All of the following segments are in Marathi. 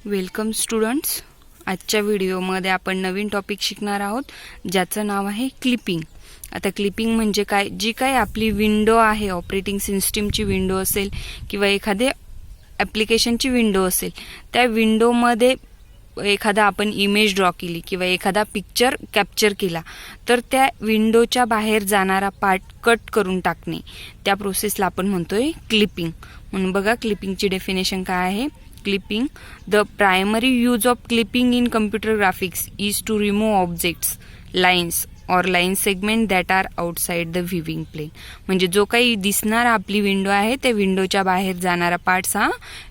Welcome students. आजच्या व्हिडिओमध्ये आपण नवीन टॉपिक शिकणार आहोत ज्याचं नाव आहे क्लिपिंग. आता क्लिपिंग म्हणजे काय? जी काय आपली विंडो आहे, ऑपरेटिंग सिस्टीमची विंडो असेल किंवा एखाद्या ॲप्लिकेशनची विंडो असेल, त्या विंडोमध्ये एखादा आपण इमेज ड्रॉ केली किंवा एखादा पिक्चर कॅप्चर केला तर त्या विंडोच्या बाहेर जाणारा पार्ट कट करून टाकणे, त्या प्रोसेसला आपण म्हणतोय क्लिपिंग. म्हणून बघा क्लिपिंगची डेफिनेशन काय आहे. Clipping. The primary use of clipping in computer graphics is to remove objects, lines or line segment that are outside the viewing plane. म्हणजे जो काही दिसणारा आपली विंडो आहे त्या विंडोच्या बाहेर जाणारा पार्ट्स हा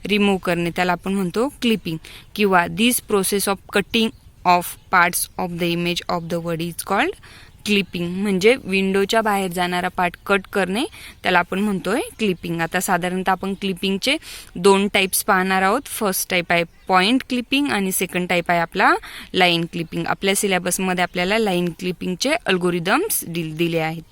रिमूव्ह करणे, त्याला आपण म्हणतो क्लिपिंग. किंवा this process of cutting of parts of the image of the word is called clipping. म्हणजे विंडोच्या बाहेर जाणारा पार्ट कट करणे, त्याला आपण म्हणतोय क्लिपिंग. आता साधारणतः आपण क्लिपिंगचे 2 टाईप्स पाहणार आहोत. फर्स्ट टाईप आहे पॉइंट क्लिपिंग आणि सेकंड टाईप आहे आपला लाईन क्लिपिंग. आपल्या सिलेबसमध्ये आपल्याला लाईन क्लिपिंगचे अल्गोरिदम्स दिले आहेत.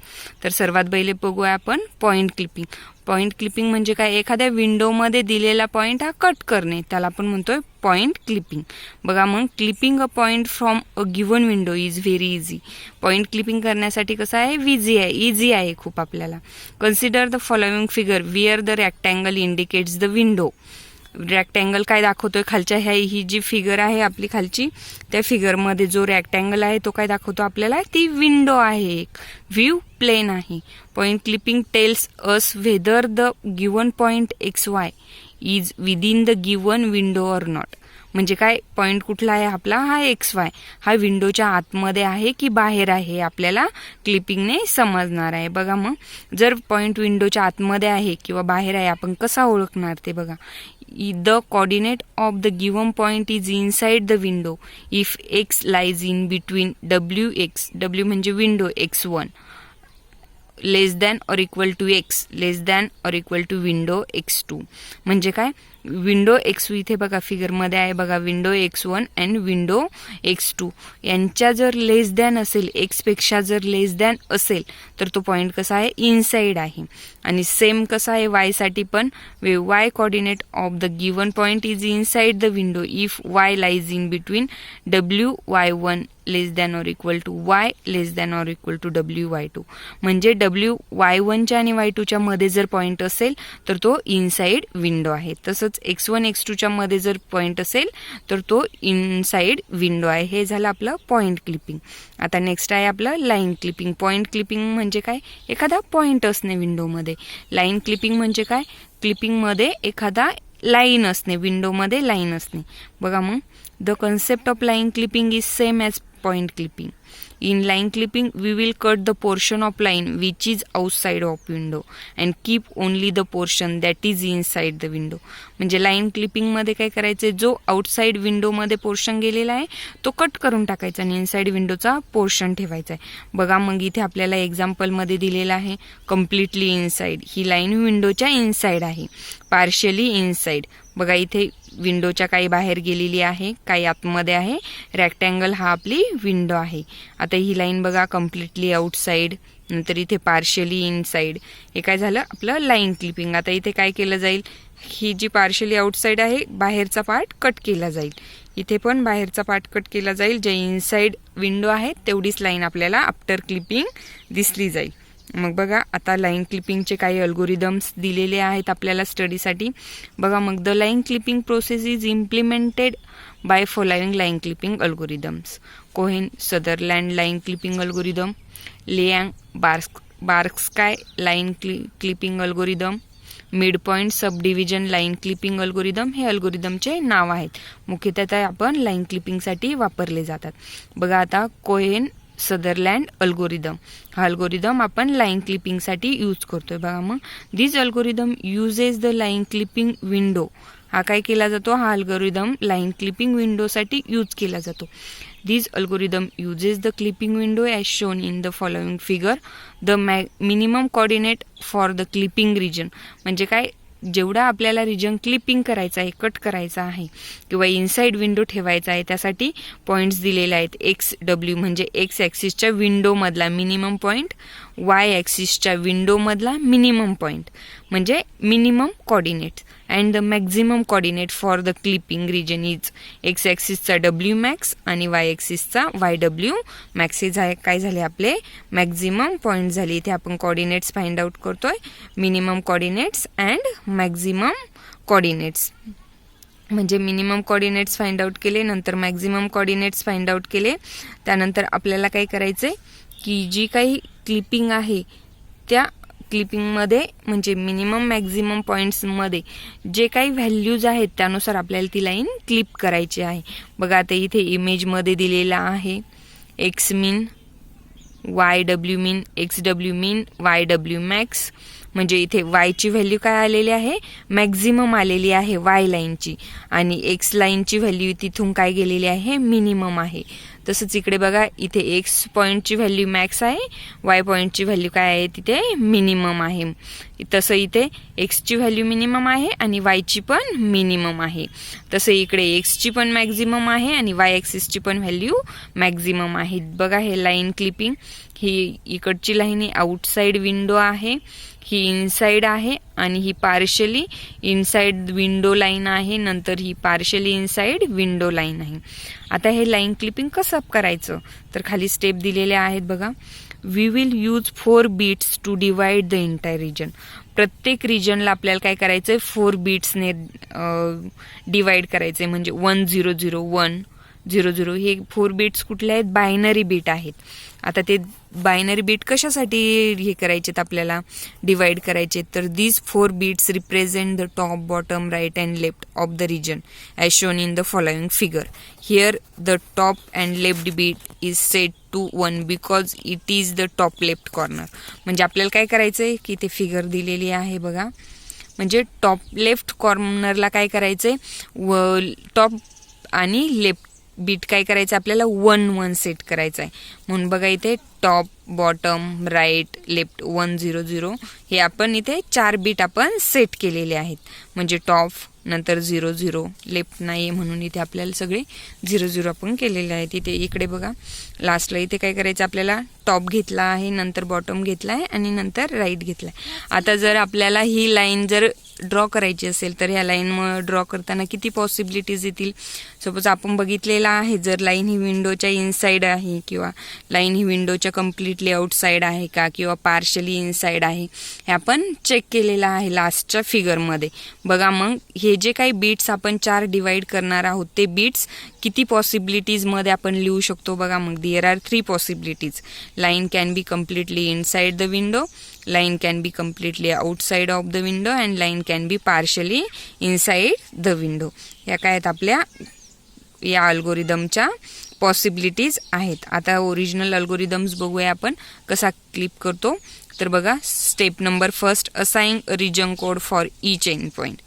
तर सर्वात पहिले बघूया आपण पॉइंट क्लिपिंग. पॉइंट क्लिपिंग म्हणजे काय? एखाद्या विंडोमध्ये दिलेला पॉइंट हा कट करणे, त्याला आपण म्हणतोय पॉइंट क्लिपिंग. बघा मग, clipping a point from a given window is very easy. Point clipping करण्यासाठी कसं आहे? इझी आहे खूप आपल्याला. Consider the following figure wear the rectangle indicates the window. Rectangle काय दाखवतोय? खालच्या ही जी फिगर आहे आपली खालची, त्या फिगरमध्ये जो रेक्टँगल आहे तो काय दाखवतो आपल्याला? ती विंडो आहे, एक व्ह्यू प्लेन आहे. Point clipping tells us whether the given point XY is within the given window or not. म्हणजे काय? पॉइंट कुठला आहे आपला? हा XY हा विंडोच्या आतमध्ये आहे की बाहेर आहे, आपल्याला क्लिपिंगने समजणार आहे. बघा मग, जर पॉइंट विंडोच्या आतमध्ये आहे किंवा बाहेर आहे, आपण कसा ओळखणार ते बघा. The coordinate of the given point is inside the window if X lies in between W म्हणजे विंडो X1 लेस दॅन और equal to X less than और इक्वल टू विंडो X2. म्हणजे काय? विंडो X इथे बघा फिगरमध्ये आहे बघा, window X1 and window X2 यांच्या जर लेस दॅन असेल, X पेक्षा जर लेस दॅन असेल तर तो पॉइंट कसा आहे? इनसाइड आहे. आणि सेम कसा आहे Y साठी पण, Y coordinate of the given point is inside the window if Y lies in between WY1 less than और equal to Y less than और इक्वल टू WY2. म्हणजे WY1च्या आणि Y2च्या मध्ये जर पॉइंट असेल तर तो इनसाइड विंडो आहे. तसंच X1 X2च्या मध्ये जर पॉइंट असेल तर तो इनसाइड विंडो आहे. हे झालं आपलं पॉइंट क्लिपिंग. आता नेक्स्ट आहे आपलं लाईन क्लिपिंग. पॉइंट क्लिपिंग म्हणजे काय? एखादा पॉइंट असणे विंडोमध्ये. लाईन क्लिपिंग म्हणजे काय? क्लिपिंगमध्ये एखादा लाईन असणे, विंडोमध्ये लाईन असणे. बघा मग, the concept of line clipping is same as point clipping. In line clipping, we will cut the portion of line which is outside of window and keep only the portion that is inside the window. म्हणजे लाईन क्लिपिंग मध्ये काय करायचं? जो आउटसाइड विंडो मध्ये पोर्शन गेलेला आहे तो कट करून टाकायचा आणि इनसाइड विंडोचा पोर्शन ठेवायचा आहे. बघा मग, इथे आपल्याला एक्झाम्पल मध्ये दिलेला आहे कम्प्लिटली इनसाइड. ही लाईन विंडोच्या इनसाइड आहे, पार्शियली इनसाइड. बघा इथे विंडोच्या काही बाहेर गेलेली आहे, काही आतमध्ये आहे. रेक्टँगल हा आपली विंडो आहे. आता ही लाईन बघा कम्प्लिटली आउटसाइड, नंतर इथे पार्शियली इनसाइड. हे काय झालं? आपलं लाईन क्लिपिंग. आता इथे काय केलं जाईल? ही जी पार्शियली आउटसाइड आहे, बाहेरचा पार्ट कट केला जाईल. इथे पण बाहेरचा पार्ट कट केला जाईल. जे इनसाइड विंडो आहे तेवढीच लाईन आपल्याला आफ्टर क्लिपिंग दिसली जाईल. मग बघा, आता लाईन क्लिपिंगचे काही अल्गोरिदम्स दिलेले आहेत आपल्याला स्टडीसाठी. बघा मग, the line clipping process is implemented by following line clipping algorithms. Cohen Sutherland line clipping algorithm, Liang Barsky line clipping algorithm, mid point subdivision line clipping algorithm. हे अल्गोरिदमचे नाव आहेत. मुख्यतः आपण लाईन क्लिपिंगसाठी वापरले जातात. बघा आता, कोहेन सदरलँड अल्गोरिदम हा अल्गोरिदम आपण लाईन क्लिपिंगसाठी यूज करतोय. बघा मग, this algorithm uses the line clipping window. हा काय केला जातो? हा अल्गोरिदम लाईन क्लिपिंग विंडोसाठी यूज केला जातो. This algorithm uses the clipping window as shown in the following figure. The minimum coordinate for the clipping region. म्हणजे काय? जेवढा आपल्याला रिजन क्लिपिंग करायचा आहे, कट करायचा आहे किंवा इनसाइड विंडो ठेवायचा आहे, त्यासाठी पॉईंट्स दिलेले आहेत. XW म्हणजे एक्स ॲक्सिसच्या विंडोमधला मिनिमम पॉईंट, Y ॲक्सिसच्या विंडोमधला मिनिमम पॉईंट. म्हणजे minimum coordinate and the maximum coordinate for the clipping region is X ॲक्सिसचा डब्ल्यू मॅक्स आणि वाय ॲक्सिसचा वाय डब्ल्यू मॅक्स. हे काय झाले आपले मॅक्झिमम पॉईंट झाले. इथे आपण कोऑर्डिनेट्स फाइंड आउट करतोय, minimum coordinates and maximum coordinates. म्हणजे मिनिमम कोऑर्डिनेट्स फाइंड आउट केले, नंतर मॅक्झिमम कोऑर्डिनेट्स फाइंड आउट केले. त्यानंतर आपल्याला काय करायचंय की जी काही क्लिपिंग आहे त्या क्लिपिंगमध्ये म्हणजे मिनिमम मॅक्झिमम पॉईंट्समध्ये जे काही व्हॅल्यूज आहेत त्यानुसार आपल्याला ती लाईन क्लिप करायची आहे. बघा आता इथे इमेजमध्ये दिलेला आहे एक्स मीन, वाय डब्ल्यू मीन, एक्स डब्ल्यू मीन, वाय डब्ल्यू मॅक्स. म्हणजे इथे वायची व्हॅल्यू काय आलेली आहे, मॅक्झिमम आलेली आहे वाय लाईनची, आणि एक्स लाईनची व्हॅल्यू तिथून काय गेलेली आहे, मिनिमम आहे. तसंच इकडे बघा इथे एक्स पॉईंटची व्हॅल्यू मॅक्स आहे, वाय पॉईंटची व्हॅल्यू काय आहे तिथे मिनिमम आहे. तसं इथे एक्सची व्हॅल्यू मिनिमम आहे आणि वायची पण मिनिमम आहे. तसं इकडे एक्सची पण मॅक्झिमम आहे आणि वाय ॲक्सिसची पण व्हॅल्यू मॅक्झिमम आहे. बघा हे लाईन क्लिपिंग, ही इकडची लाईन ही आउटसाइड विंडो आहे, ही इनसाइड आहे आणि ही पार्शली इनसाइड विंडो लाईन आहे, नंतर ही पार्शली इनसाइड विंडो लाईन आहे. आता हे लाईन क्लिपिंग कसं करायचं तर खाली स्टेप दिलेल्या आहेत बघा. We will use 4 bits to divide the entire region. प्रत्येक रिजनला आपल्याला काय करायचंय 4 बीट्सने डिवाइड करायचंय. म्हणजे 1 0 0 1 0 0 हे 4 बीट्स कुठले आहेत, बायनरी बीट आहेत. आता ते बायनरी बीट कशासाठी हे करायचेत आपल्याला डिवाइड करायचे तर these 4 bits represent the top, bottom, right and left of the region as shown in the following figure. Here the top and left bit is set to 1 because it is the top left corner. म्हणजे आपल्याला काय करायचंय की ते फिगर दिलेली आहे बघा. म्हणजे टॉप लेफ्ट कॉर्नरला काय करायचंय, टॉप आणि लेफ्ट बीट काय करायचं आपल्याला 1 1 सेट करायचं आहे. म्हणून बघा इथे टॉप, बॉटम, राईट, लेफ्ट 1 0 0 हे आपण इथे 4 बीट आपण सेट केलेले आहेत. म्हणजे टॉप नंतर 0 0 लेफ्ट नाही म्हणून इथे आपल्याला सगळे 0 0 आपण केलेले आहेत. इथे इकडे बघा लास्टला इथे काय करायचं आपल्याला टॉप घेतला आहे, नंतर बॉटम घेतला आहे आणि नंतर राईट घेतला आहे. आता जर आपल्याला ही लाईन जर ड्रॉ करायची असेल तर ह्या लाईन ड्रॉ करताना किती पॉसिबिलिटीज येतील. सपोज आपण बघितलेला आहे जर लाईन ही विंडोच्या इनसाइड आहे किंवा लाईन ही विंडोच्या कम्प्लिटली आउटसाइड आहे का किंवा पार्शली इनसाइड आहे हे आपण चेक केलेलं आहे लास्टच्या फिगरमध्ये. बघा मग हे जे काही बीट्स आपण 4 डिवाइड करणार आहोत ते बीट्स किती पॉसिबिलिटीजमध्ये आपण लिहू शकतो बघा. मग there are 3 possibilities. Line can be completely inside the window, line can be completely outside of the window and line can be partially inside the window. या काय आहेत आपल्या या अल्गोरिदमच्या पॉसिबिलिटीज आहेत. आता ओरिजिनल अल्गोरिदम्स बघूया आपण कसा क्लिप करतो. तर बघा step number first, assign region code for each end point.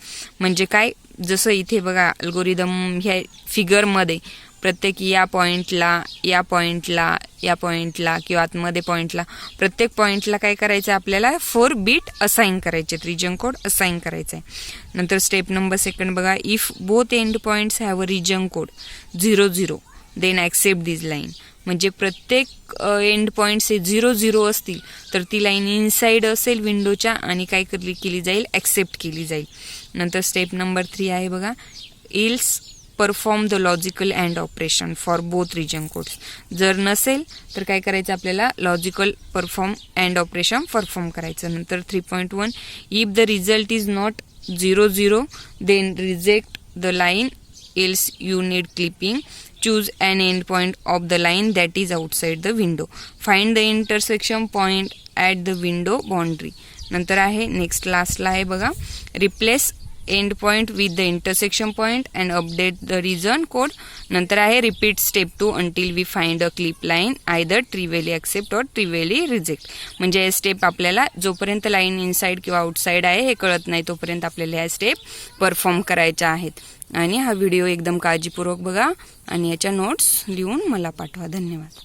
म्हणजे काय, जसं इथे बघा अल्गोरिदम ह्या फिगरमध्ये प्रत्येक या पॉईंटला या पॉईंटला या पॉईंटला किंवा आतमध्ये पॉईंटला प्रत्येक पॉईंटला काय करायचं आपल्याला 4 बीट असाइन करायचे, रिजन कोड असाइन करायचा आहे. नंतर स्टेप नंबर सेकंड बघा, if both end points have a region code 0 0 then accept this line. म्हणजे प्रत्येक एंड पॉईंट्स हे 0 0 असतील तर ती लाईन इनसाइड असेल विंडोच्या आणि काय केली जाईल, ॲक्सेप्ट केली जाईल. नंतर स्टेप नंबर 3 आहे बघा, else perform the logical and operation for both region codes. जर नसेल तर काय करायचं आपल्याला logical perform and operation perform करायचं. नंतर 3.1, if the result is not 0 0 then reject the line else you need clipping. Choose an end point of the line that is outside the window. Find the intersection point at the window boundary. नंतर आहे नेक्स्ट लास्टला आहे बघा, replace end point with the intersection point and update the region code. नंतर आहे repeat step 2 until we find a clip line either trivially accept or trivially reject. म्हणजे हे स्टेप आपल्याला जोपर्यंत लाईन इनसाइड किंवा आउटसाइड आहे हे कळत नाही तोपर्यंत आपल्याला ह्या स्टेप परफॉर्म करायच्या आहेत. आणि हा व्हिडिओ एकदम काळजीपूर्वक बघा आणि याच्या नोट्स लिहून मला पाठवा. धन्यवाद.